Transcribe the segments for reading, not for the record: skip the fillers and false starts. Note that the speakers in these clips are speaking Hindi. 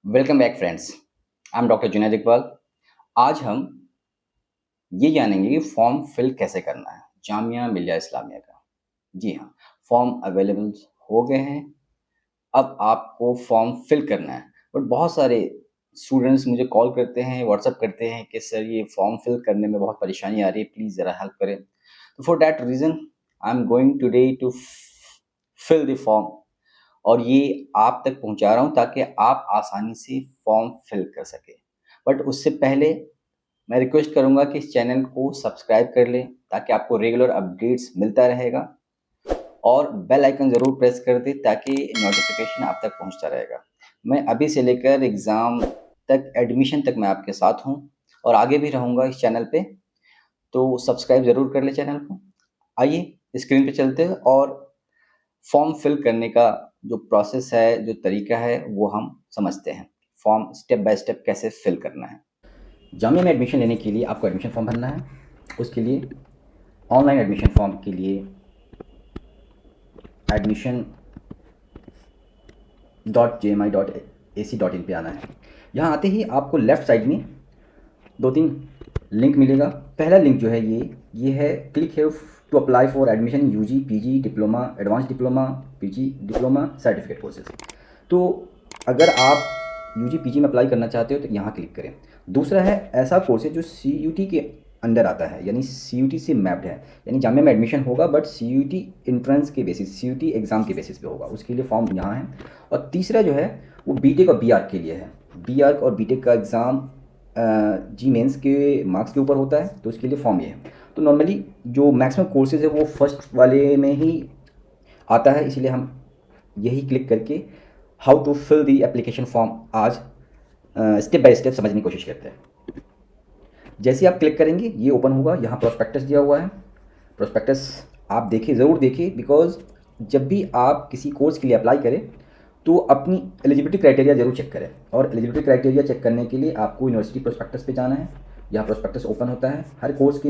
Welcome back friends. I am doctor Junaid Iqbal. आज हम ये जानेंगे कि फॉर्म फिल कैसे करना है जामिया मिलिया इस्लामिया का। जी हाँ, फॉर्म अवेलेबल हो गए हैं। अब आपको फॉर्म फिल करना है। बट बहुत सारे स्टूडेंट्स मुझे कॉल करते हैं, व्हाट्सएप करते हैं कि सर ये फॉर्म फिल करने में बहुत परेशानी आ रही है, प्लीज़ ज़रा हेल्प करें। तो for that reason I am going today to fill the form और ये आप तक पहुँचा रहा हूँ ताकि आप आसानी से फॉर्म फिल कर सकें। बट उससे पहले मैं रिक्वेस्ट करूँगा कि इस चैनल को सब्सक्राइब कर लें ताकि आपको रेगुलर अपडेट्स मिलता रहेगा और बेल आइकन ज़रूर प्रेस कर दें ताकि नोटिफिकेशन आप तक पहुँचता रहेगा। मैं अभी से लेकर एग्ज़ाम तक एडमिशन तक मैं आपके साथ हूँ और आगे भी रहूँगा इस चैनल पे, तो सब्सक्राइब ज़रूर कर लें चैनल को। आइए स्क्रीन पे चलते हैं और फॉर्म फिल करने का जो प्रोसेस है, जो तरीका है, वो हम समझते हैं। फॉर्म स्टेप बाय स्टेप कैसे फिल करना है। जामिया में एडमिशन लेने के लिए आपको एडमिशन फॉर्म भरना है। उसके लिए ऑनलाइन एडमिशन फॉर्म के लिए एडमिशन .jmi.ac.in पे आना है। यहाँ आते ही आपको लेफ़्ट साइड में 2-3 लिंक मिलेगा। पहला लिंक जो है ये है click here to apply for admission UG, PG, diploma, advance diploma, PG diploma, certificate courses. तो अगर आप यूजी, पीजी में अप्लाई करना चाहते हो तो यहाँ क्लिक करें। दूसरा है ऐसा कोर्स है जो सीयूटी के अंडर आता है, यानी सीयूटी से मैप्ड है, यानी जामिया में एडमिशन होगा बट सीयूटी एंट्रेंस के बेसिस, सीयूटी एग्ज़ाम के बेसिस पे होगा। उसके लिए फॉर्म यहाँ है। और तीसरा जो है वो बीटेक और बीआर्क के लिए है। बीआर्क और बीटेक का एग्ज़ाम जी मेंस के मार्क्स के ऊपर होता है, तो उसके लिए फॉर्म ये है। तो नॉर्मली जो मैक्सिमम कोर्सेज़ है वो फर्स्ट वाले में ही आता है, इसलिए हम यही क्लिक करके how to fill the application form आज स्टेप बाय स्टेप समझने की कोशिश करते हैं। जैसे आप क्लिक करेंगे ये ओपन होगा। यहाँ प्रोस्पेक्टस दिया हुआ है। प्रोस्पेक्टस आप देखिए, ज़रूर देखिए, बिकॉज जब भी आप किसी कोर्स के लिए अप्लाई करें तो अपनी एलिजिबिलिटी क्राइटेरिया ज़रूर चेक करें। और एलिजिबिलिटी क्राइटेरिया चेक करने के लिए आपको यूनिवर्सिटी प्रोस्पेक्टस पे जाना है। यहाँ प्रोस्पेक्टस ओपन होता है। हर कोर्स के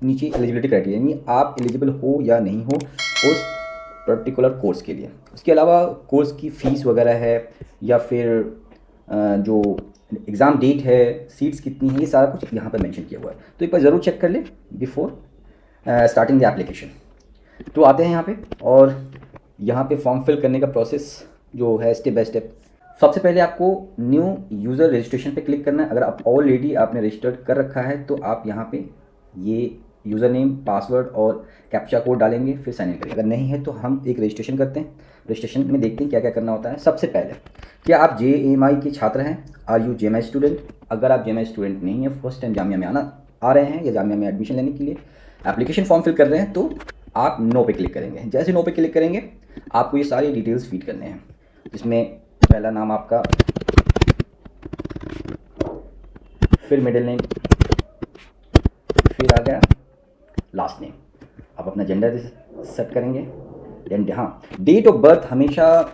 नीचे एलिजिबिलिटी क्राइटेरिया, यानी आप एलिजिबल हो या नहीं हो उस पर्टिकुलर कोर्स के लिए। उसके अलावा कोर्स की फ़ीस वगैरह है या फिर जो एग्ज़ाम डेट है, सीट्स कितनी है, ये सारा कुछ यहाँ पर मेंशन किया हुआ है। तो एक बार ज़रूर चेक कर लें बिफोर स्टार्टिंग द एप्लीकेशन। तो आते हैं यहाँ पे और यहाँ पे फॉर्म फिल करने का प्रोसेस जो है स्टेप बाय स्टेप। सबसे पहले आपको न्यू यूज़र रजिस्ट्रेशन पे क्लिक करना है। अगर आप ऑलरेडी आपने रजिस्टर्ड कर रखा है तो आप यहाँ पे ये यूज़र नेम, पासवर्ड और कैप्चा कोड डालेंगे, फिर साइन इन करेंगे। अगर नहीं है तो हम एक रजिस्ट्रेशन करते हैं। रजिस्ट्रेशन में देखते हैं क्या क्या करना होता है। सबसे पहले, क्या आप JMI के छात्र हैं? Are you JMI student? अगर आप JMI स्टूडेंट नहीं है, फर्स्ट टाइम जामिया में आ रहे हैं या जामिया में एडमिशन लेने के लिए एप्लीकेशन फॉर्म फिल कर रहे हैं, तो आप नो पे क्लिक करेंगे। जैसे नो पे क्लिक करेंगे आपको ये सारी डिटेल्स फीड करने हैं, जिसमें पहला नाम आपका, फिर मिडिल नेम, फिर आ गया लास्ट नेम। आप अपना जेंडर सेट करेंगे। देन हाँ, डेट ऑफ बर्थ हमेशा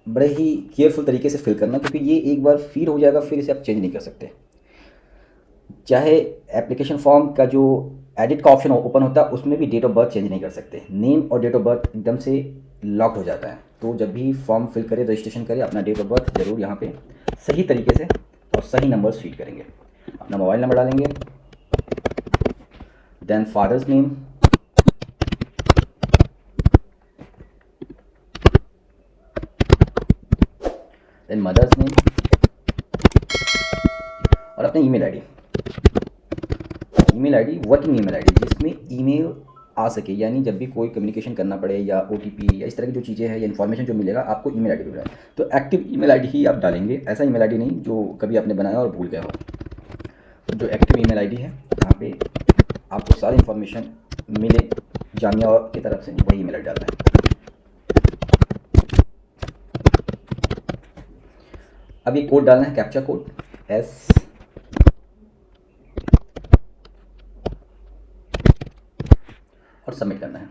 बड़े ही केयरफुल तरीके से फिल करना, क्योंकि ये एक बार फीड हो जाएगा फिर इसे आप चेंज नहीं कर सकते। चाहे एप्लीकेशन फॉर्म का जो एडिट का ऑप्शन ओपन होता है उसमें भी डेट ऑफ बर्थ चेंज नहीं कर सकते। नेम और डेट ऑफ बर्थ एकदम से लॉक हो जाता है। तो जब भी फॉर्म फिल करें, रजिस्ट्रेशन करें, अपना डेट ऑफ बर्थ ज़रूर यहाँ पे सही तरीके से और सही नंबर्स फीड करेंगे। अपना मोबाइल नंबर डालेंगे, then father's name, then mother's name और अपना email ID. Email ID working email ID, जिसमें ईमेल आ सके, यानी जब भी कोई कम्युनिकेशन करना पड़े या OTP या इस तरह की जो चीज़ें हैं या इन्फॉर्मेशन जो मिलेगा आपको ईमेल आईडी पे मिलेगा। तो एक्टिव ईमेल आईडी ही आप डालेंगे, ऐसा ईमेल आईडी नहीं जो कभी आपने बनाया और भूल गया हो। तो जो एक्टिव ईमेल आईडी है, यहाँ पे आपको सारी इन्फॉर्मेशन मिले जामिया की तरफ से, वही ईमेल आईडी डालना है। अब ये कोड डालना है, कैप्चा कोड S और सबमिट करना है।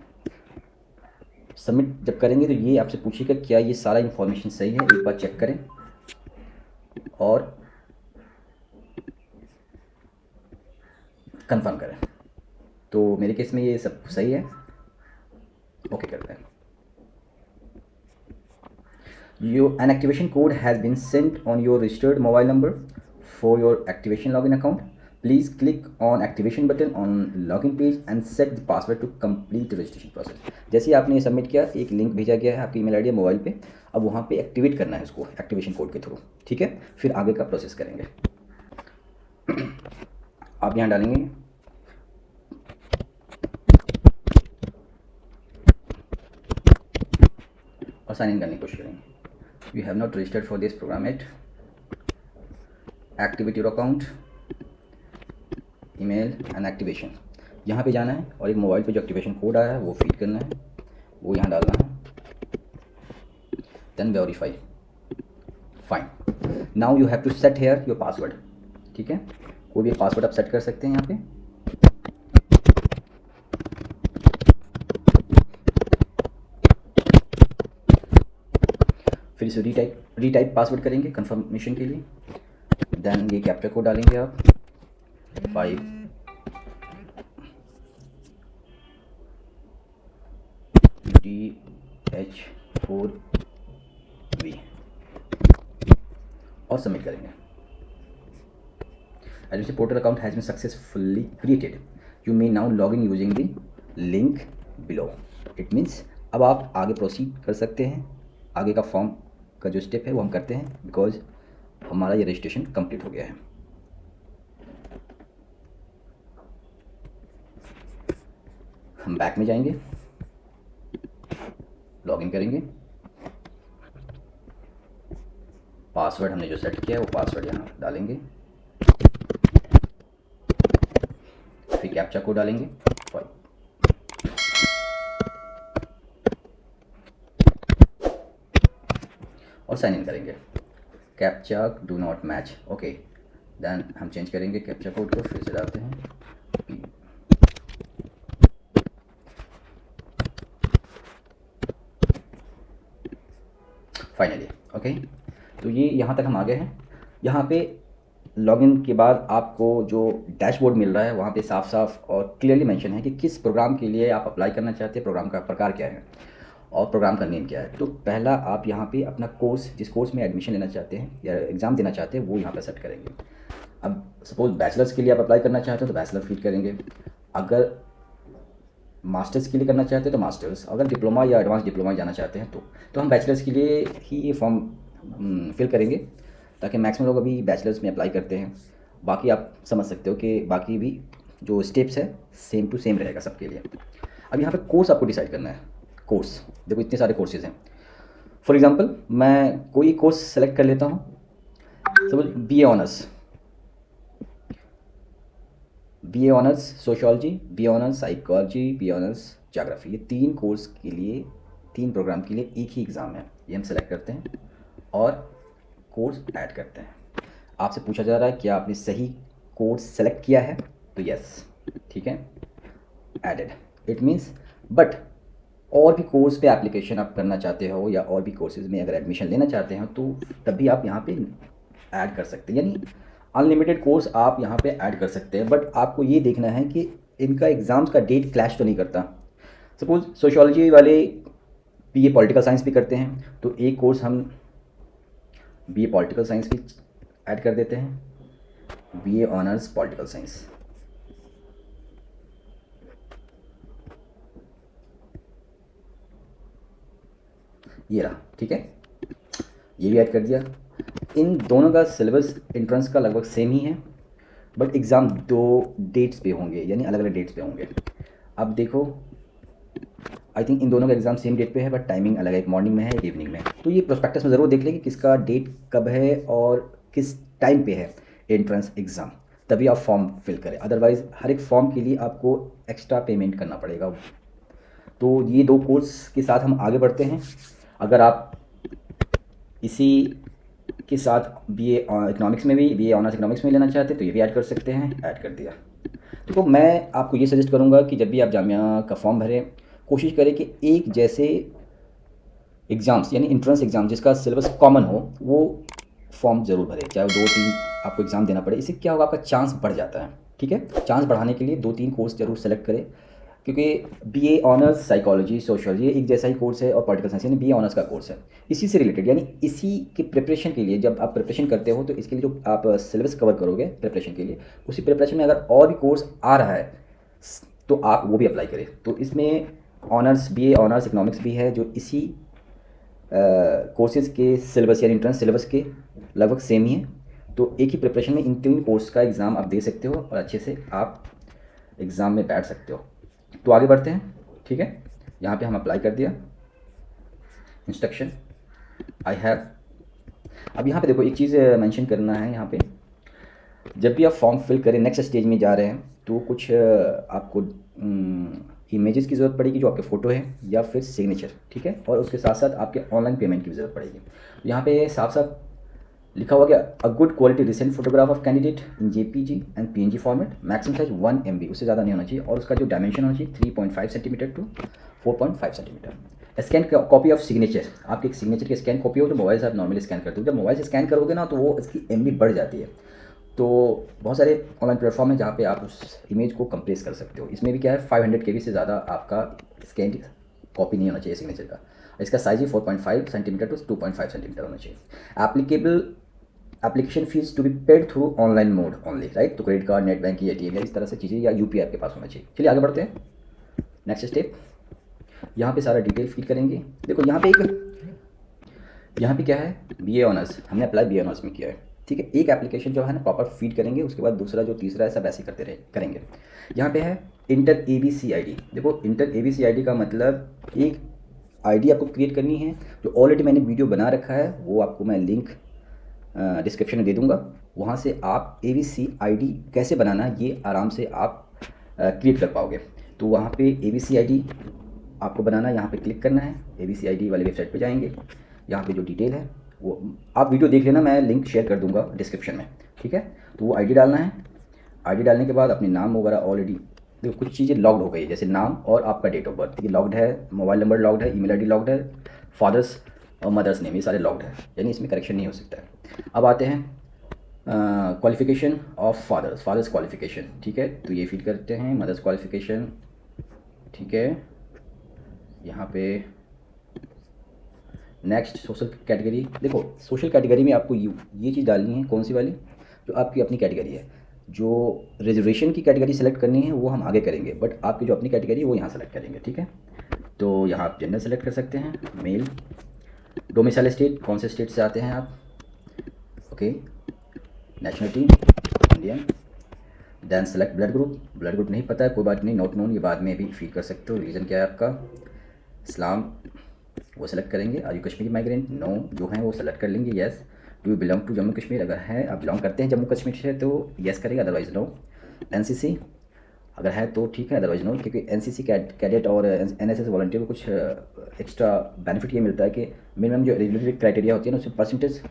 सबमिट जब करेंगे तो ये आपसे पूछेगा क्या ये सारा इन्फॉर्मेशन सही है, एक बार चेक करें और कंफर्म करें। तो मेरे केस में ये सब सही है, ओके करते हैं। An activation code has been sent on your registered mobile number for your activation login account. Please click on activation button on login page and set the password to complete the registration process. जैसे ही आपने ये सबमिट किया, एक लिंक भेजा गया है आपकी ईमेल आईडी मोबाइल पे, अब वहाँ पे एक्टिवेट करना है उसको एक्टिवेशन कोड के थ्रू, ठीक है। फिर आगे का प्रोसेस करेंगे। आप यहाँ डालेंगे और साइन इन करने की कोशिश करेंगे। You have not registered for this program yet. Activate your account, email and activation. यहाँ पे जाना है और एक मोबाइल पे जो एक्टिवेशन कोड आया है वो फीड करना है, वो यहाँ डालना है, then verify. Fine. Now you have to set here your password. ठीक है, कोई भी पासवर्ड आप सेट कर सकते हैं यहाँ पे। फिर इसे रीटाइप पासवर्ड करेंगे कंफर्मेशन के लिए। देन ये कैप्चा कोड डालेंगे आप 5 DH4V और सबमिट करेंगे। Admission portal account has been successfully created. You may now log in using the link below. It means अब आप आगे प्रोसीड कर सकते हैं। आगे का फॉर्म का जो स्टेप है वो हम करते हैं, बिकॉज हमारा ये रजिस्ट्रेशन कंप्लीट हो गया है। हम बैक में जाएंगे, लॉगिन करेंगे, पासवर्ड हमने जो सेट किया है वो पासवर्ड यहाँ डालेंगे, फिर कैप्चा कोड डालेंगे और साइन इन करेंगे। Captcha do not match, okay. Then हम चेंज करेंगे कैप्चा कोड को, फिर से डालते हैं फाइनली, ओके। तो ये यहाँ तक हम आ गए हैं। यहाँ पे लॉगिन के बाद आपको जो डैशबोर्ड मिल रहा है वहाँ पे साफ साफ और क्लियरली मेंशन है कि किस प्रोग्राम के लिए आप अप्लाई करना चाहते हैं, प्रोग्राम का प्रकार क्या है और प्रोग्राम का नेम क्या है। तो पहला आप यहाँ पे अपना कोर्स, जिस कोर्स में एडमिशन लेना चाहते हैं या एग्ज़ाम देना चाहते हैं, वो यहाँ पे सेट करेंगे। अब सपोज बैचलर्स के लिए आप अप्लाई करना चाहते हो तो बैचलर फीड करेंगे, अगर मास्टर्स के लिए करना चाहते हैं तो मास्टर्स, अगर डिप्लोमा या एडवांस डिप्लोमा जाना चाहते हैं तो हम बैचलर्स के लिए ही ये फॉर्म फिल करेंगे, ताकि मैक्सिमम लोग अभी बैचलर्स में अप्लाई करते हैं। बाकी आप समझ सकते हो कि बाकी भी जो स्टेप्स है सेम टू सेम रहेगा सबके लिए। अब यहाँ पे कोर्स आपको डिसाइड करना है। कोर्स देखो इतने सारे कोर्सेज हैं। फॉर एग्जांपल मैं कोई कोर्स सेलेक्ट कर लेता हूँ, suppose BA honours sociology, BA honours psychology, BA honours geography. ये 3 कोर्स के लिए, 3 प्रोग्राम के लिए एक ही एग्ज़ाम है। ये हम सेलेक्ट करते हैं और कोर्स ऐड करते हैं। आपसे पूछा जा रहा है क्या आपने सही कोर्स सेलेक्ट किया है, तो यस, ठीक है, एडेड। इट मीन्स बट और भी कोर्स पे एप्लीकेशन आप करना चाहते हो या और भी कोर्सेज में अगर एडमिशन लेना चाहते हो तो तभी आप यहाँ पे ऐड कर सकते हैं, यानी अनलिमिटेड कोर्स आप यहाँ पे ऐड कर सकते हैं। बट आपको ये देखना है कि इनका एग्ज़ाम्स का डेट क्लैश तो नहीं करता। सपोज सोशियोलॉजी वाले BA पॉलिटिकल साइंस भी करते हैं तो एक कोर्स हम BA पॉलिटिकल साइंस भी ऐड कर देते हैं, BA ऑनर्स पॉलिटिकल साइंस। ये रहा, ठीक है, ये भी ऐड कर दिया। इन दोनों का सिलेबस एंट्रेंस का लगभग सेम ही है, बट एग्ज़ाम 2 डेट्स पे होंगे, यानी अलग अलग डेट्स पे होंगे। अब देखो आई थिंक इन दोनों का एग्ज़ाम सेम डेट पे है, बट टाइमिंग अलग है, एक मॉर्निंग में है एक इवनिंग में। तो ये प्रोस्पेक्टस में ज़रूर देख लें कि किसका डेट कब है और किस टाइम पे है एंट्रेंस एग्ज़ाम, तभी आप फॉर्म फिल करें। अदरवाइज़ हर एक फॉर्म के लिए आपको एक्स्ट्रा पेमेंट करना पड़ेगा। तो ये 2 कोर्स के साथ हम आगे बढ़ते हैं। अगर आप इसी के साथ BA इकोनॉमिक्स में भी, BA ऑनर्स इकोनॉमिक्स में लेना चाहते हैं तो ये भी ऐड कर सकते हैं, ऐड कर दिया। तो मैं आपको ये सजेस्ट करूँगा कि जब भी आप जामिया का फॉर्म भरें, कोशिश करें कि एक जैसे एग्ज़ाम्स यानी एंट्रेंस एग्ज़ाम जिसका सिलेबस कॉमन हो वो फॉर्म ज़रूर भरें, चाहे 2-3 आपको एग्ज़ाम देना पड़े। इससे क्या होगा, आपका चांस बढ़ जाता है, ठीक है। चांस बढ़ाने के लिए 2-3 कोर्स ज़रूर सेलेक्ट करें क्योंकि बीए ऑनर्स साइकोलॉजी सोशियोलॉजी एक जैसा ही कोर्स है और पॉलिटिकल साइंस यानी बीए ऑनर्स का कोर्स है, इसी से रिलेटेड। यानी इसी के प्रिपरेशन के लिए जब आप प्रिपरेशन करते हो तो इसके लिए जो आप सिलेबस कवर करोगे प्रिपरेशन के लिए, उसी प्रिपरेशन में अगर और भी कोर्स आ रहा है तो आप वो भी अप्लाई करें। तो इसमें ऑनर्स बीए ऑनर्स इकोनॉमिक्स भी है जो इसी कोर्सेज़ के सिलेबस यानी इंट्रेंस सिलेबस के लगभग सेम ही है। तो एक ही प्रिपरेशन में इन 3 कोर्स का एग्ज़ाम आप दे सकते हो और अच्छे से आप एग्ज़ाम में बैठ सकते हो। तो आगे बढ़ते हैं, ठीक है। यहाँ पे हम अप्लाई कर दिया, इंस्ट्रक्शन आई हैव। अब यहाँ पे देखो एक चीज़ मेंशन करना है, यहाँ पे जब भी आप फॉर्म फिल करें नेक्स्ट स्टेज में जा रहे हैं तो कुछ आपको इमेजेस की ज़रूरत पड़ेगी जो आपके फ़ोटो है या फिर सिग्नेचर, ठीक है। और उसके साथ साथ आपके ऑनलाइन पेमेंट की ज़रूरत पड़ेगी। तो यहाँ पे साफ साफ लिखा हुआ क्या, a good quality recent photograph of candidate in JPG and PNG format, maximum size 1 MB, उससे ज़्यादा नहीं होना चाहिए। और उसका जो डायमेंशन होना चाहिए 3.5 centimetre to 4.5 centimetre. Scan copy of signature, आपके एक सिग्नेचर की स्कैन कॉपी हो तो मोबाइल से आप नॉर्मली स्कैन करते हो। जब मोबाइल से स्कैन करोगे ना तो वो इसकी MB बढ़ जाती है। तो बहुत सारे ऑनलाइन प्लेटफॉर्म है जहाँ पे आप उस इमेज को कंप्रेस कर सकते हो। इसमें भी क्या है 500 KB से ज़्यादा आपका स्कैन कॉपी नहीं होना चाहिए सिग्नेचर का। इसका साइज ही 4.5 सेंटीमीटर टू 2.5 सेंटीमीटर होना चाहिए। Application fee to be paid through online mode only, right. तो credit card, net banking, ATM या इस तरह से चीज़ें या UPI आपके पास होना चाहिए। चलिए आगे बढ़ते हैं, नेक्स्ट स्टेप। यहाँ पे सारा डिटेल फीड करेंगे। देखो यहाँ पे क्या है, BA ऑनर्स, हमने अप्लाई BA ऑनर्स में किया है, ठीक है। एक एप्लीकेशन जो है ना प्रॉपर फीड करेंगे, उसके बाद दूसरा जो तीसरा है सब ऐसे करते करेंगे। यहाँ पे है इंटर ABC ID। देखो इंटर ABC ID का मतलब एक ID आपको क्रिएट करनी है, जो ऑलरेडी मैंने वीडियो बना रखा है, वो आपको मैं लिंक डिस्क्रिप्शन में दे दूंगा। वहाँ से आप ABC ID कैसे बनाना ये आराम से आप क्रिएट कर पाओगे। तो वहाँ पे ABC ID आपको बनाना, यहाँ पे क्लिक करना है, ABC ID वाली वेबसाइट पे जाएंगे। यहाँ पे जो डिटेल है वो आप वीडियो देख लेना, मैं लिंक शेयर कर दूंगा डिस्क्रिप्शन में, ठीक है। तो वो ID डालना है। ID डालने के बाद अपने नाम वगैरह ऑलरेडी देखो कुछ चीज़ें लॉग्ड हो गई है, जैसे नाम और आपका डेट ऑफ बर्थ ये लॉग्ड है, मोबाइल नंबर लॉग्ड है, ईमेल ID लॉग्ड है, फादर्स और मदर्स नेम ये सारे लॉग्ड है, यानी इसमें करेक्शन नहीं हो सकता है। अब आते हैं क्वालिफिकेशन ऑफ फादर्स क्वालिफिकेशन, ठीक है। तो ये फीड करते हैं, मदर्स क्वालिफिकेशन, ठीक है। यहाँ पे नेक्स्ट सोशल कैटेगरी। देखो सोशल कैटेगरी में आपको ये चीज़ डालनी है, कौन सी वाली, जो आपकी अपनी कैटेगरी है। जो रिजर्वेशन की कैटेगरी सेलेक्ट करनी है वो हम आगे करेंगे, बट आपकी जो अपनी कैटेगरी है वो यहाँ सेलेक्ट करेंगे, ठीक है। तो यहाँ आप जेंडर सेलेक्ट कर सकते हैं, मेल। डोमिसाइल स्टेट, कौन से स्टेट से आते हैं आप, ओके। Nationality Indian. Then select blood group नहीं पता है कोई बात नहीं, नॉट नोन, ये बाद में भी फीड कर सकते हो। रीजन क्या है आपका, इस्लाम, वो सेलेक्ट करेंगे। Are you Kashmiri migrant, no, जो हैं वो सेलेक्ट कर लेंगे, yes. Do you belong to Jammu Kashmir, अगर है आप बिलोंग करते हैं जम्मू कश्मीर से तो येस करेंगे, अदरवाइज नो। NCC अगर है तो ठीक है, अदरवाइज नो, क्योंकि NCC कैडेट और NSS वॉलंटियर को कुछ एक्स्ट्रा बेनिफिट ये मिलता है कि मिनिमम जो एलिजिबिलिटी क्राइटेरिया होती है ना उसमें परसेंटेज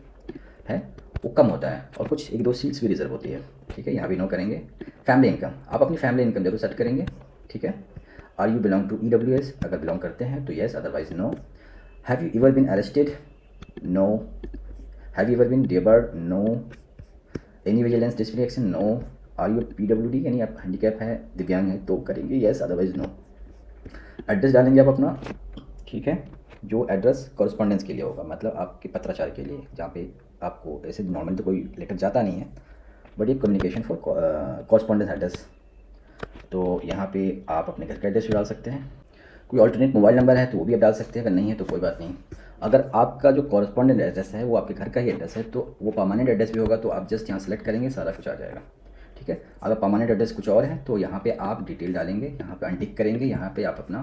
है वो कम होता है और कुछ 1-2 सीट्स भी रिजर्व होती है, ठीक है। यहाँ भी नो करेंगे। फैमिली इनकम, आप अपनी फैमिली इनकम जरूर सेट करेंगे, ठीक है। Are you belong to EWS, अगर बिलोंग करते हैं तो yes, otherwise no. Have you ever been arrested, no. Have you ever been debarred, no. Any vigilance disciplinary action, no. Are you PWD यानी आप हैंडीकैप है, दिव्यांग है तो करेंगे येस, अदरवाइज नो। एड्रेस डालेंगे आप अपना, ठीक है। जो एड्रेस कॉरस्पॉन्डेंस के लिए होगा, मतलब आपके पत्राचार के लिए, जहाँ पे आपको ऐसे नॉर्मली तो कोई लेटर जाता नहीं है, बट ये कम्युनिकेशन फॉर कॉरस्पॉन्डेंस एड्रेस। तो यहाँ पे आप अपने घर का एड्रेस भी डाल सकते हैं। कोई ऑल्टरनेट मोबाइल नंबर है तो वो भी आप डाल सकते हैं, अगर नहीं है तो कोई बात नहीं। अगर आपका जो कॉरस्पॉन्डेंट एड्रेस है वो आपके घर का ही एड्रेस है तो वो परमानेंट एड्रेस भी होगा, तो आप जस्ट यहाँ सेलेक्ट करेंगे, सारा कुछ आ जाएगा, ठीक है। अगर परमानेंट एड्रेस कुछ और है तो यहाँ पे आप डिटेल डालेंगे, यहाँ पे अनटिक करेंगे, यहाँ पे आप अपना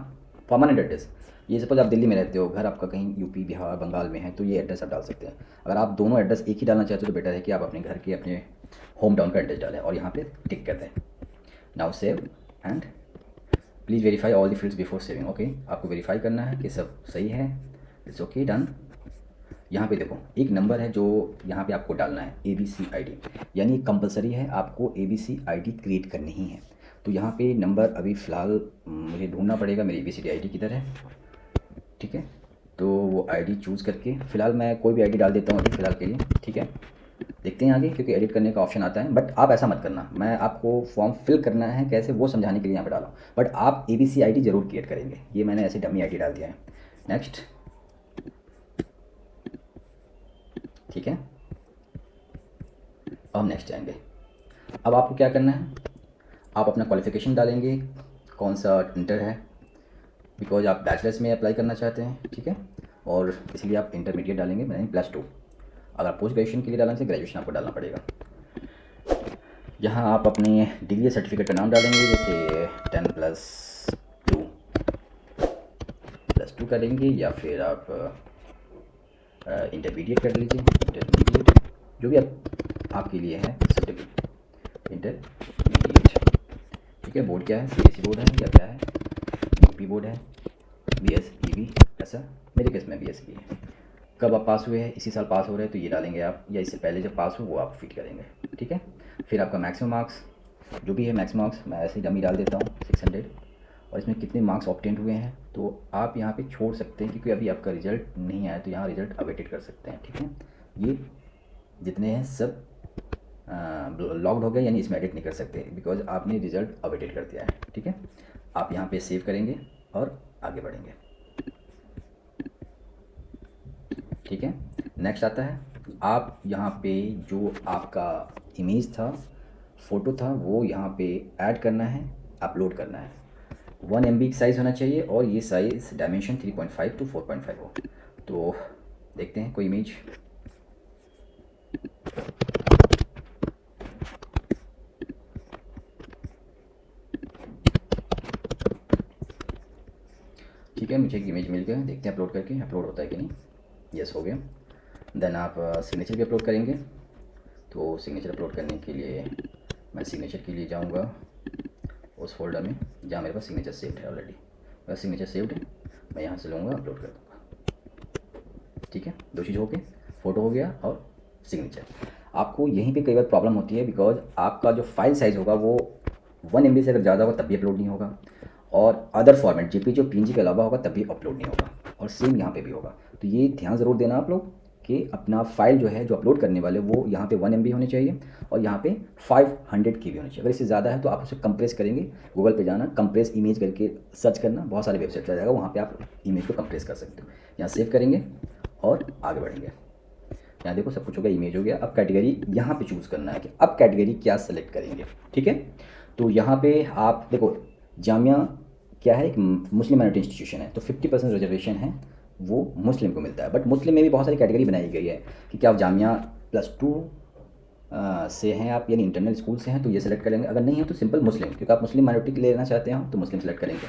परमानेंट एड्रेस, ये सपोज आप दिल्ली में रहते हो, घर आपका कहीं UP बिहार बंगाल में है तो ये एड्रेस आप डाल सकते हैं। अगर आप दोनों एड्रेस एक ही डालना चाहते हो तो बेटर है कि आप अपने घर के अपने होम टाउन का एड्रेस डालें और यहाँ पे टिक कर दें। Now save and please verify all the fields before saving, okay. आपको वेरीफाई करना है कि सब सही है, इट्स ओके, डन। यहाँ पे देखो एक नंबर है जो यहाँ पे आपको डालना है, ABC ID, यानी कंपलसरी है, आपको ABC ID क्रिएट करनी ही है। तो यहाँ पे नंबर अभी फ़िलहाल मुझे ढूंढना पड़ेगा, मेरी ABCD ID किधर है, ठीक है। तो वो ID चूज़ करके फ़िलहाल मैं कोई भी ID डाल देता हूँ अभी फ़िलहाल के लिए, ठीक है। देखते हैं आगे, क्योंकि एडिट करने का ऑप्शन आता है, बट आप ऐसा मत करना, मैं आपको फॉर्म फिल करना है कैसे वो समझाने के लिए यहाँ पे डाला हूँ। बट आप ABC ID ज़रूर क्रिएट करेंगे, ये मैंने ऐसे डमी ID डाल दिया है। नेक्स्ट, ठीक है, अब हम नेक्स्ट जाएंगे। अब आपको क्या करना है, आप अपना क्वालिफ़िकेशन डालेंगे, कौन सा इंटर है, बिकॉज आप बैचलर्स में अप्लाई करना चाहते हैं, ठीक है, और इसलिए आप इंटरमीडिएट डालेंगे, मैंने +2। अगर पोस्ट ग्रेजुएशन के लिए डालना चाहिए, ग्रेजुएशन आपको डालना पड़ेगा। यहाँ आप अपने डिग्री सर्टिफिकेट का नाम डालेंगे, जैसे 10+2 करेंगे, या फिर आप इंटरमीडिएट कर लीजिए, इंटरमीडिएट जो भी आपके लिए है सर्टिफिकेट, इंटरमीडिएट, ठीक है। बोर्ड क्या है, CBSE बोर्ड है या क्या है, UP बोर्ड है, BSEB, ऐसा मेरे केस में BSEB है। कब आप पास हुए हैं, इसी साल पास हो रहे हैं तो ये डालेंगे आप, या इससे पहले जब पास हो वो आप फिट करेंगे, ठीक है। फिर आपका मैक्सिमम मार्क्स जो भी है, मैक्सिमम मार्क्स मैं ऐसे ही डमी डाल देता हूँ 600, और इसमें कितने मार्क्स ऑब्टेंड हुए हैं तो आप यहाँ पे छोड़ सकते हैं, क्योंकि अभी आपका रिजल्ट नहीं आया तो यहाँ रिजल्ट अवेटेड कर सकते हैं, ठीक है। ये जितने हैं सब लॉक्ड हो गए, यानी इसमें एडिट नहीं कर सकते, बिकॉज आपने रिजल्ट अवेटेड कर दिया है, ठीक है। आप यहाँ पे सेव करेंगे और आगे बढ़ेंगे, ठीक है। नेक्स्ट आता है, आप यहाँ पे जो आपका इमेज था, फ़ोटो था, वो यहाँ पे ऐड करना है, अपलोड करना है। 1 MB की साइज़ होना चाहिए, और ये साइज़ डायमेंशन 3.5 to 4.5 हो। तो देखते हैं कोई इमेज, ठीक है, मुझे एक इमेज मिल गया, देखते हैं अपलोड करके अपलोड होता है कि नहीं। यस, हो गया। देन आप सिग्नेचर भी अपलोड करेंगे, तो सिग्नेचर अपलोड करने के लिए मैं सिग्नेचर के लिए जाऊंगा उस फोल्डर में जहाँ मेरे पास सिग्नेचर सेव्ड है ऑलरेडी। मेरा सिग्नेचर सेव्ड है, मैं यहाँ से लूँगा, अपलोड कर दूँगा, ठीक है। 2 चीज़ हो गए, फ़ोटो हो गया और सिग्नेचर। आपको यहीं पे कई बार प्रॉब्लम होती है, बिकॉज आपका जो फाइल साइज़ होगा वो 1 MB से अगर ज़्यादा होगा तब भी अपलोड नहीं होगा, और अदर फॉर्मेट JPG और PNG के अलावा होगा तब भी अपलोड नहीं होगा, और सेम यहाँ पे भी होगा। तो ये ध्यान ज़रूर देना आप लोग कि अपना फाइल जो है जो अपलोड करने वाले वो यहाँ पे 1 MB होनी चाहिए, और यहाँ पे 500 KB होनी चाहिए। अगर इससे ज़्यादा है तो आप उसे कंप्रेस करेंगे, गूगल पे जाना, कंप्रेस इमेज करके सर्च करना, बहुत सारे वेबसाइट आ जाएगा, वहाँ पे आप इमेज को कंप्रेस कर सकते हो। यहाँ सेव करेंगे और आगे बढ़ेंगे। यहाँ देखो सब कुछ हो गया, इमेज हो गया। अब कैटेगरी यहाँ पे चूज़ करना है कि अब कैटेगरी क्या सेलेक्ट करेंगे, ठीक है। तो यहाँ पे आप देखो, जामिया क्या है, एक मुस्लिम माइनॉरिटी इंस्टीट्यूशन है, तो 50% रिजर्वेशन है वो मुस्लिम को मिलता है। बट मुस्लिम में भी बहुत सारी कैटेगरी बनाई गई है कि क्या आप जामिया +2 से हैं आप, यानी इंटरनल स्कूल से हैं तो ये सेलेक्ट करेंगे, अगर नहीं है तो सिंपल मुस्लिम, क्योंकि आप मुस्लिम माइनॉरिटी लेना चाहते हो तो मुस्लिम सेलेक्ट करेंगे।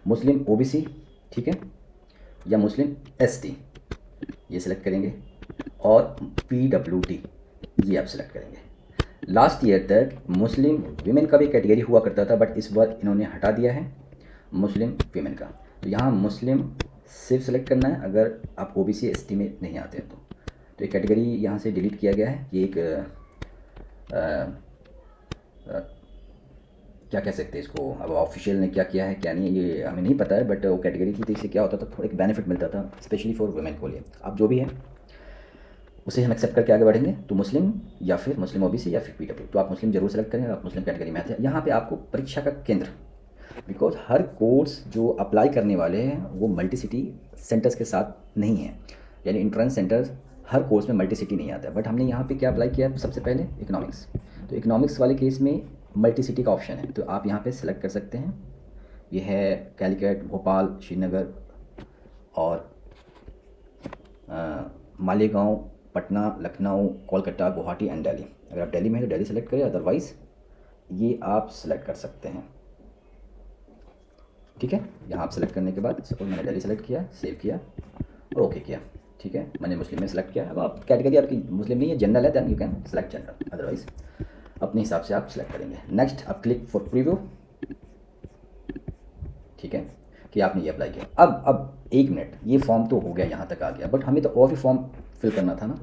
मुस्लिम OBC, ठीक है, या मुस्लिम ST ये सेलेक्ट करेंगे, और PWD ये आप सेलेक्ट करेंगे। लास्ट ईयर तक मुस्लिम वीमेन का भी कैटेगरी हुआ करता था, बट इस बार इन्होंने हटा दिया है मुस्लिम वीमेन का। तो यहाँ मुस्लिम सिर्फ सेलेक्ट करना है, अगर आप OBC ST में नहीं आते हैं तो एक कैटेगरी यहाँ से डिलीट किया गया है। ये एक क्या कह सकते हैं इसको, अब ऑफिशियल ने क्या किया है क्या नहीं ये हमें नहीं पता है, बट वो कैटेगरी थी तो इससे क्या होता था, थोड़ा एक बेनिफिट मिलता था स्पेशली फॉर वुमेन को लिए। अब जो भी है उसे हम एक्सेप्ट करके आगे बढ़ेंगे। तो मुस्लिम या फिर मुस्लिम OBC या फिर PW, तो आप मुस्लिम जरूर सेलेक्ट करें, आप मुस्लिम कैटेगरी में आते हैं। यहाँ पे आपको परीक्षा का केंद्र, बिकॉज हर कोर्स जो अप्लाई करने वाले हैं वो मल्टी सिटी सेंटर्स के साथ नहीं है, यानी इंट्रेंस सेंटर्स हर कोर्स में मल्टी सिटी नहीं आता है। बट हमने यहाँ पे क्या अप्लाई किया है, सबसे पहले इकोनॉमिक्स, तो इकोनॉमिक्स वाले केस में मल्टी सिटी का ऑप्शन है, तो आप यहाँ पे सेलेक्ट कर सकते हैं। ये है कैलिकट, भोपाल, श्रीनगर और मालेगांव, पटना, लखनऊ, कोलकाता, गुवाहाटी एंड दिल्ली। अगर आप दिल्ली में हैं तो दिल्ली सेलेक्ट करें, अदरवाइज़ ये आप सेलेक्ट कर सकते हैं, ठीक है। यहाँ आप सेलेक्ट करने के बाद सपोज मैंने दिल्ली सेलेक्ट किया, सेव किया और ओके किया, ठीक है। मैंने मुस्लिम में सेलेक्ट किया। अब आप कैटेगरी आपकी मुस्लिम नहीं है, जनरल है, then you can select general, otherwise अपने हिसाब से आप सेलेक्ट करेंगे। नेक्स्ट आप क्लिक फॉर प्रीव्यू, ठीक है, कि आपने ये अप्लाई किया। अब 1 मिनट, ये फॉर्म तो हो गया, यहाँ तक आ गया, बट हमें तो और भी फॉर्म फिल करना था ना,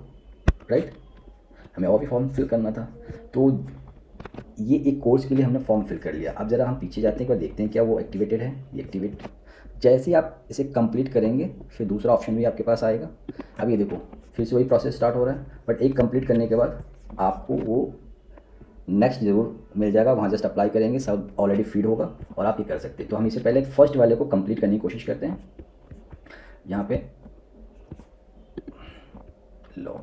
राइट, हमें और भी फॉर्म फिल करना था। तो ये एक कोर्स के लिए हमने फॉर्म फिल कर लिया। अब ज़रा हम पीछे जाते हैं, एक बार देखते हैं क्या वो एक्टिवेटेड है। ये एक्टिवेट, जैसे ही आप इसे कंप्लीट करेंगे फिर दूसरा ऑप्शन भी आपके पास आएगा। अब ये देखो फिर से वही प्रोसेस स्टार्ट हो रहा है, बट एक कंप्लीट करने के बाद आपको वो नेक्स्ट ज़रूर मिल जाएगा, वहाँ जस्ट अप्लाई करेंगे, सब ऑलरेडी फीड होगा और आप ये कर सकते हैं। तो हम इससे पहले फर्स्ट वाले को कंप्लीट करने की कोशिश करते हैं। यहाँ पे लो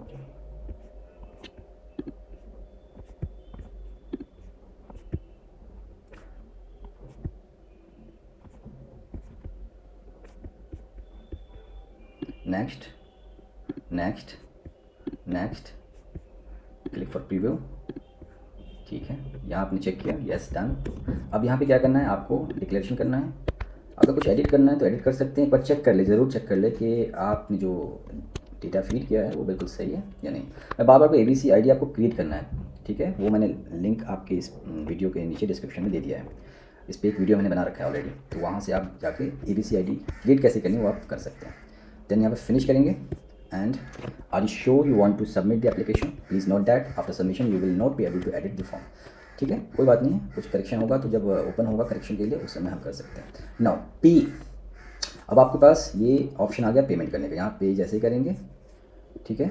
next next next, click for preview. ठीक है, यहाँ आपने चेक किया, यस डन। अब यहाँ पे क्या करना है, आपको डिक्लेरेशन करना है। अगर कुछ एडिट करना है तो एडिट कर सकते हैं, पर चेक कर ले, ज़रूर चेक कर ले कि आपने जो डेटा फीड किया है वो बिल्कुल सही है या नहीं। मैं बार बार को ABC ID आपको क्रिएट करना है, ठीक है, वो मैंने लिंक आपके इस वीडियो के नीचे डिस्क्रिप्शन में दे दिया है। इस पर एक वीडियो मैंने बना रखा है ऑलरेडी, तो वहाँ से आप जाके ABC ID क्रिएट कैसे करनी है वो आप कर सकते हैं। देन यहाँ पर फिनिश करेंगे and are you sure you want to submit the application, please note that after submission you will not be able to edit the form. ठीक है, कोई बात नहीं है, कुछ करेक्शन होगा तो जब ओपन होगा करेक्शन के लिए उस समय हम कर सकते हैं। नाउ P, अब आपके पास ये ऑप्शन आ गया पेमेंट करने का, यहाँ पे जैसे ही करेंगे, ठीक है,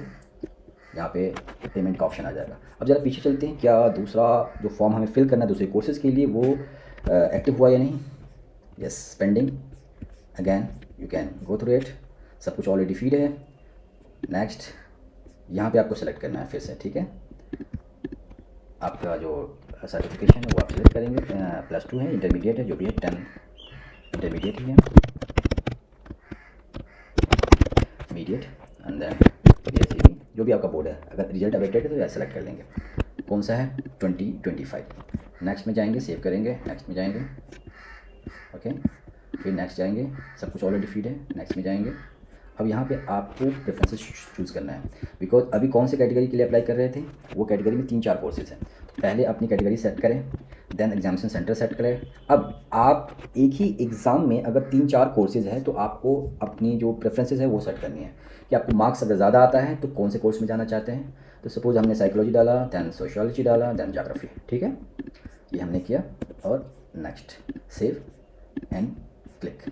यहाँ पे पेमेंट का ऑप्शन आ जाएगा। अब ज़रा पीछे चलते हैं, क्या दूसरा जो फॉर्म हमें फिल करना है दूसरे कोर्सेज़ के लिए वो एक्टिव हुआ या नहीं। Yes, pending, again you can go through it, सब कुछ ऑलरेडी फीड है। नेक्स्ट, यहाँ पे आपको सेलेक्ट करना है फिर से, ठीक है, आपका जो सर्टिफिकेशन है वो आप सेलेक्ट करेंगे, +2 है, इंटरमीडिएट है, जो भी है 10 इंटरमीडिएट ही है, मीडिएट एंड देन BSc जो भी आपका बोर्ड है। अगर रिजल्ट अवेटेड है तो यह सेलेक्ट कर लेंगे, कौन सा है 2025। नेक्स्ट में जाएंगे, सेव करेंगे, नेक्स्ट में जाएंगे, ओके, फिर नेक्स्ट जाएंगे, सब कुछ ऑलरेडी फीड है, नेक्स्ट में जाएंगे। अब यहाँ पे आपको प्रेफरेंसेस चूज़ करना है, बिकॉज अभी कौन से कैटेगरी के लिए अप्लाई कर रहे थे, वो कैटेगरी में 3-4 कोर्सेज हैं। पहले अपनी कैटेगरी सेट करें, देन एग्जामिनेशन सेंटर सेट करें। अब आप एक ही एग्ज़ाम में अगर 3-4 कोर्सेज हैं तो आपको अपनी जो प्रेफरेंसेस है वो सेट करनी है कि आपको मार्क्स अगर ज़्यादा आता है तो कौन से कोर्स में जाना चाहते हैं। तो सपोज हमने साइकोलॉजी डाला, दैन सोशियोलॉजी डाला, दैन ज्योग्राफी, ठीक है, ये हमने किया और next, save and click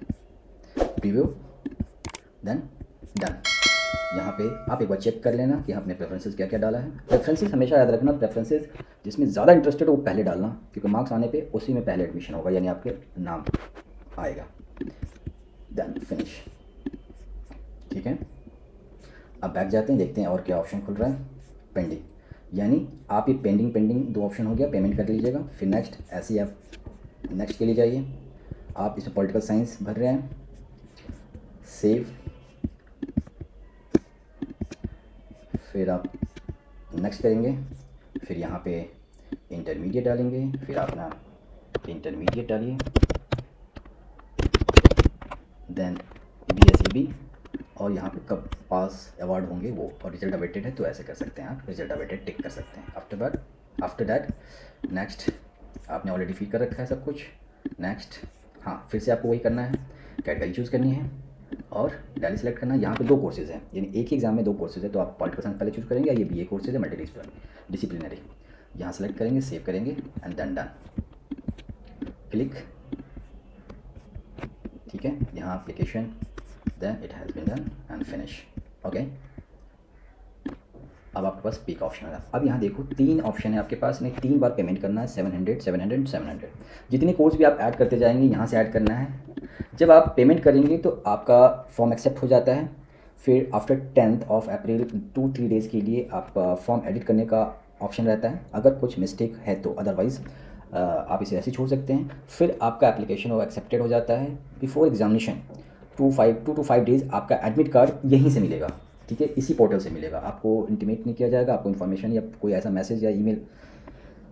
preview, then done. यहाँ पे आप एक बार चेक कर लेना कि आपने प्रेफरेंसेस क्या क्या डाला है। प्रेफरेंसेस हमेशा याद रखना, प्रेफरेंसेस जिसमें ज़्यादा इंटरेस्टेड हो वो पहले डालना, क्योंकि मार्क्स आने पे उसी में पहले एडमिशन होगा, यानी आपके नाम आएगा। देन फिनिश, ठीक है। अब बैक जाते हैं, देखते हैं और क्या ऑप्शन खुल रहा है। पेंडिंग, यानी आप ये पेंडिंग 2 ऑप्शन हो गया, पेमेंट कर लीजिएगा। फिर नेक्स्ट, ऐसे ही आप नेक्स्ट के लिए जाइए। आप इसमें पॉलिटिकल साइंस भर रहे हैं, सेव, फिर आप नेक्स्ट करेंगे, फिर यहाँ पे इंटरमीडिएट डालेंगे, फिर आप ना इंटरमीडिएट डालिए, देन BSc और यहाँ पे कब पास अवार्ड होंगे वो, और रिजल्ट अवेटेड है तो ऐसे कर सकते हैं, आप रिजल्ट अवेटेड टिक कर सकते हैं। आफ्टर दैट नेक्स्ट, आपने ऑलरेडी फिल कर रखा है सब कुछ, नेक्स्ट। हाँ, फिर से आपको वही करना है, कैटेगरी चूज़ करनी है और डेली सेलेक्ट करना है। यहाँ पे 2 कोर्सेज़ हैं, यानी एक ही एग्जाम में 2 कोर्सेज़ है, तो आप पॉलिटिकल साइंस पहले चूज़ करेंगे, ये BA कोर्सेज है मल्टी डिसिप्लिनरी, यहाँ सेलेक्ट करेंगे, सेव करेंगे एंड देन डन, क्लिक, ठीक है, यहाँ application, then it has been done and finish, okay. अब आपके पास पे का ऑप्शन आ रहा है। अब यहाँ देखो 3 ऑप्शन है आपके पास, नहीं 3 बार पेमेंट करना है, 700 700 700। जितने कोर्स भी आप ऐड करते जाएंगे यहाँ से ऐड करना है। जब आप पेमेंट करेंगे तो आपका फॉर्म एक्सेप्ट हो जाता है। फिर after 10th of April 2-3 days के लिए आपका फॉर्म एडिट करने का ऑप्शन रहता है, अगर कुछ मिस्टेक है तो, अदरवाइज़ आप इसे ऐसे छोड़ सकते हैं। फिर आपका एप्लीकेशन वो एक्सेप्टेड हो जाता है। बिफोर एग्जामिनेशन 2 to 5 डेज़ आपका एडमिट कार्ड यहीं से मिलेगा, ठीक है, इसी पोर्टल से मिलेगा। आपको इंटीमेट नहीं किया जाएगा, आपको इन्फॉर्मेशन या कोई ऐसा मैसेज या ईमेल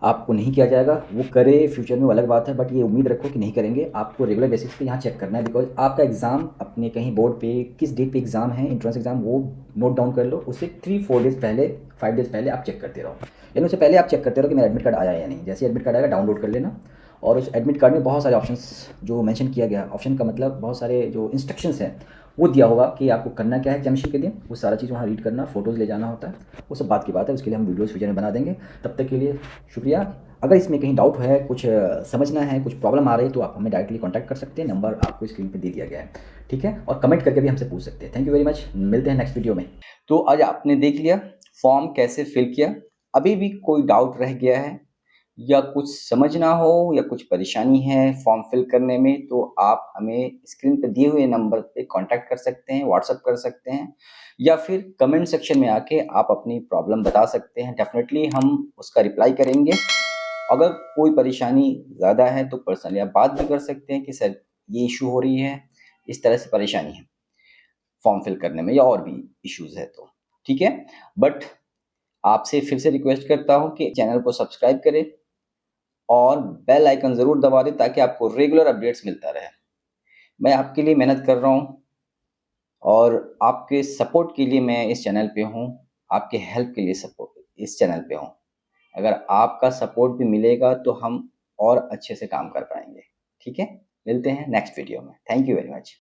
आपको नहीं किया जाएगा। वो करे फ्यूचर में वो अलग बात है, बट ये उम्मीद रखो कि नहीं करेंगे। आपको रेगुलर बेसिस पे यहाँ चेक करना है, बिकॉज आपका एग्ज़ाम अपने कहीं बोर्ड पे किस डेट पे एग्ज़ाम है, एंट्रेंस एग्ज़ाम, वो नोट डाउन कर लो। उससे 3-4 डेज़ पहले, 5 डेज़ पहले आप चेक करते रहो, यानी उससे पहले आप चेक करते रहो कि मेरा एडमिट कार्ड आया या नहीं। जैसे एडमिट कार्ड आएगा डाउनलोड कर लेना, और उस एडमिट कार्ड में बहुत सारे ऑप्शंस जो मेंशन किया गया, ऑप्शन का मतलब बहुत सारे जो इंस्ट्रक्शंस हैं वो दिया होगा कि आपको करना क्या है एग्जामिनेशन के दिन, वो सारा चीज़ वहाँ रीड करना, फ़ोटोज़ ले जाना होता है, वो सब बात की बात है। उसके लिए हम वीडियोज़ फ्यूचर में बना देंगे। तब तक के लिए शुक्रिया। अगर इसमें कहीं डाउट है, कुछ समझना है, कुछ प्रॉब्लम आ रही है, तो आप हमें डायरेक्टली कॉन्टैक्ट कर सकते हैं, नंबर आपको स्क्रीन पर दे दिया गया है, ठीक है, और कमेंट करके भी हमसे पूछ सकते हैं। थैंक यू वेरी मच, मिलते हैं नेक्स्ट वीडियो में। तो आज आपने देख लिया फॉर्म कैसे फिल किया, अभी भी कोई डाउट रह गया है या कुछ समझना हो या कुछ परेशानी है फॉर्म फिल करने में, तो आप हमें स्क्रीन पे दिए हुए नंबर पे कांटेक्ट कर सकते हैं, व्हाट्सएप कर सकते हैं या फिर कमेंट सेक्शन में आके आप अपनी प्रॉब्लम बता सकते हैं। डेफ़िनेटली हम उसका रिप्लाई करेंगे। अगर कोई परेशानी ज़्यादा है तो पर्सनली आप बात भी कर सकते हैं कि सर ये इश्यू हो रही है, इस तरह से परेशानी है फॉर्म फिल करने में या और भी इश्यूज़ है तो, ठीक है? बट आपसे फिर से रिक्वेस्ट करता हूँ कि चैनल को सब्सक्राइब करें और बेल आइकन ज़रूर दबा दें ताकि आपको रेगुलर अपडेट्स मिलता रहे। मैं आपके लिए मेहनत कर रहा हूँ और आपके सपोर्ट के लिए मैं इस चैनल पे हूँ, आपके हेल्प के लिए सपोर्ट इस चैनल पे हूँ। अगर आपका सपोर्ट भी मिलेगा तो हम और अच्छे से काम कर पाएँगे, ठीक है? मिलते हैं नेक्स्ट वीडियो में। Thank you very much.